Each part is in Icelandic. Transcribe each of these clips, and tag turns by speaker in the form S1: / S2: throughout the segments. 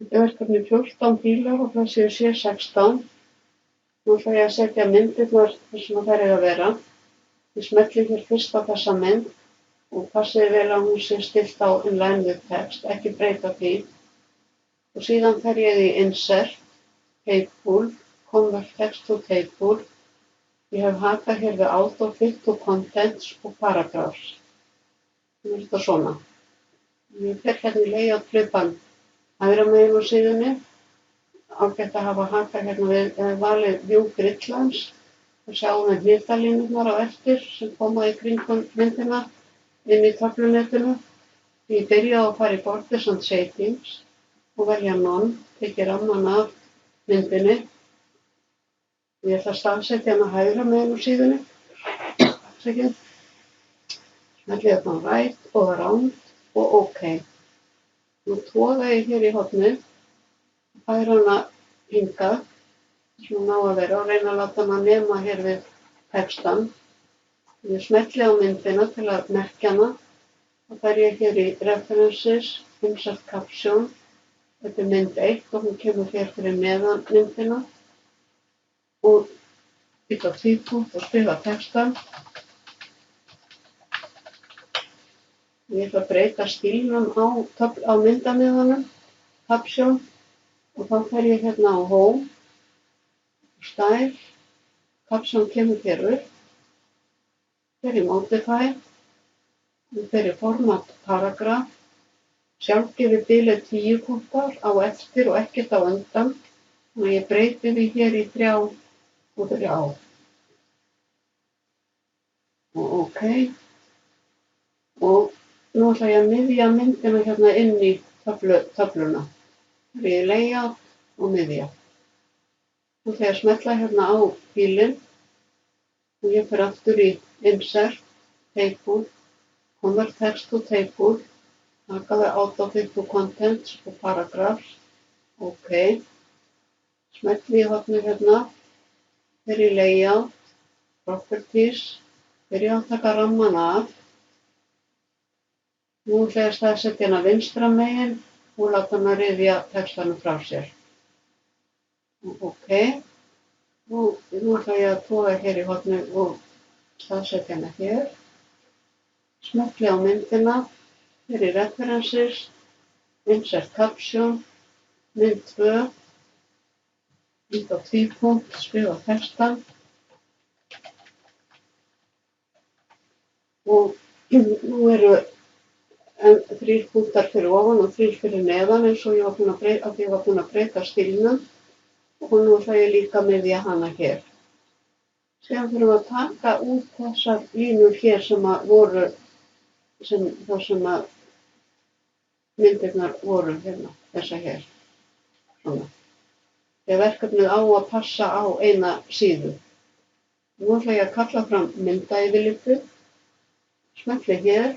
S1: Þetta er verkefni 14 bílar og blaðsíðu C16. Nú ætla ég að setja myndirnar þar sem þær eiga að vera. Ég smelli hér fyrst á þessa mynd og passið vel að hún sé stillt á inline with text, ekki breyta því. Og síðan fer ég í Insert, Table, Convert Text to Table. Ég hef hakað hér við Autofit to Contents og Paragraphs. Nú er þetta svona. Ég fer hérna í layout flipan hægra megin á síðunni. Ágætt að hafa hakað hérna við valið View Gridlines og sjáum við hlitalínurnar á eftir sem koma í kringum myndina inn í töflunetinu. Ég byrja á að fara í Borders and Shadings og velja None, tekið ramman af myndinni. Ég ætla að staðsetja hana hægra megin á síðunni. Smelli hérna á Right og Round og OK. Nú toga ég hér í hornið, færa hana hingað, sem hún á að vera og reyna að láta hana nema hér við textan. Ég smelli á myndina til að merkja hana. Þá fer ég hér í References, Insert Caption. Þetta er mynd 1 og hún kemur hér fyrir neðan myndina. Og bíta tvípunkt og skrifa textan. Ég ætla að breyta stílnum á myndamiðanum, Caption, og þá fer ég hérna á Home, Style, Caption kemur hér upp, fer í Modify, fer í Format Paragraph, sjálfgefið bilið 10 punktar á eftir og ekkert á undan, og ég breyti því hér í 3 og 3. Og OK. Og nú ætla ég að miðja myndina hérna inn í töfluna. Það er layout og miðja. Nú ætla ég að smetla hérna á bílinn og ég fer aftur í Insert, Table, Convert Text to Table, hakaði Autofit to Contents og Paragraphs. OK. Smetli í hornið hérna, fer í Layout, Properties, byrja að taka ramman af. Nú ætla ég að staðsetja hana vinstra megin og láta hana ryðja textanum frá sér. OK. Nú ætla ég að toga hér í hornið og staðsetja hana hér. Smelli á myndina, fer í References, Insert Caption, mynd 2, bíta tvípunkt, skrifa textan. Og nú eru 3 punktar fyrir ofan og 3 fyrir neðan eins og ég var búin að breyta stílnum og nú ætla ég líka að miðja hana hér. Síðan þurfum við að taka út þessar línur hér sem að voru, þar sem að myndirnar voru hérna, þessa hér. Svona. Þegar verkefnið á að passa á eina síðu. Nú ætla ég að kalla fram myndayfirlitið, smelli hér.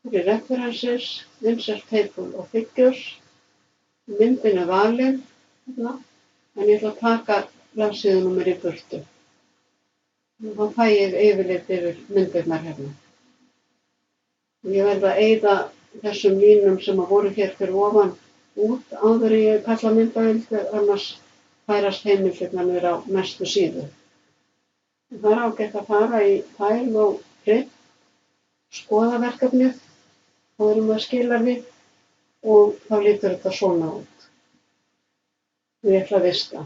S1: Fyrir References, Insert Table og Figures. Myndin er valin, hérna, en ég ætla að taka blaðsíðunúmer í burtu. Og þá fæ ég yfirlit yfir myndirnar hérna. Ég verð að eyða þessum línum sem að voru hér fyrir ofan út áður en ég kalla myndavél, annars færast heimildirnar niður á næstu síðu. Það er ágætt að fara í File og Print, skoða verkefnið. Þá erum við að skila við og þá lítur þetta svona út. Og ég ætla að vista.